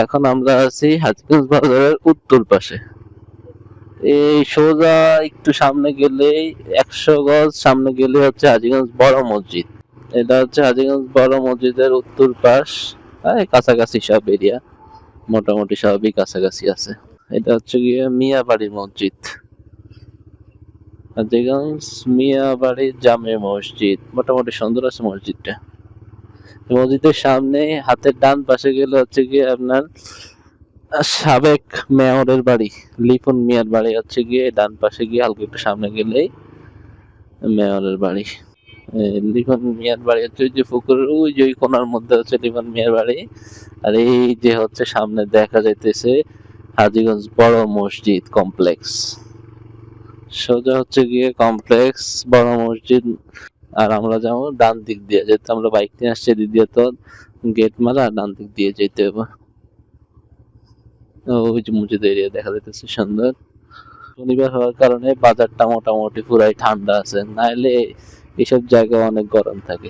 এখন আমরা আছি হাজীগঞ্জ বাজারের উত্তর পাশে। এই সোজা একটু সামনে গেলেই 100 গজ সামনে গেলে হচ্ছে হাজীগঞ্জ বড় মসজিদ। এটা হচ্ছে হাজীগঞ্জ বড় মসজিদের উত্তর পাশ। কাছাকাছি সব এরিয়া, মোটামুটি সবই কাছাকাছি আছে। এটা হচ্ছে গিয়ে মিয়াবাড়ি মসজিদ, হাজীগঞ্জ মিয়াবাড়ি জামে মসজিদ। মোটামুটি সুন্দর আছে মসজিদটা। মসজিদের সামনে হাতের ডান পাশে গেলে হচ্ছে গিয়ে আপনার সাবেক মেয়রের বাড়ি, লিপন মিয়ার বাড়ি হচ্ছে গিয়ে ডান পাশে গিয়ে হালকা একটু সামনে গেলেই মেয়রের বাড়ি। লিপন মিয়ার বাড়ি হচ্ছে ওই যে পুকুরের ওই যে ওই কোনার মধ্যে হচ্ছে লিপন মিয়ার বাড়ি। আর এই যে হচ্ছে সামনে দেখা যাইতেছে হাজীগঞ্জ বড় মসজিদ কমপ্লেক্স। সোজা হচ্ছে গিয়ে কমপ্লেক্স বড় মসজিদ। আর আমরা যাবো ডান দিক দিয়ে, যেহেতু আমরা বাইক নিয়ে আসছি এদিক দিয়ে, তো গেট মারা ডান দিক দিয়ে যেতে হবে। ওই যে মসজিদ এরিয়া দেখা যাইতেছে সুন্দর। শনিবার হওয়ার কারণে বাজারটা মোটামুটি পুরাই ঠান্ডা আছে, নাইলে এইসব জায়গা অনেক গরম থাকে।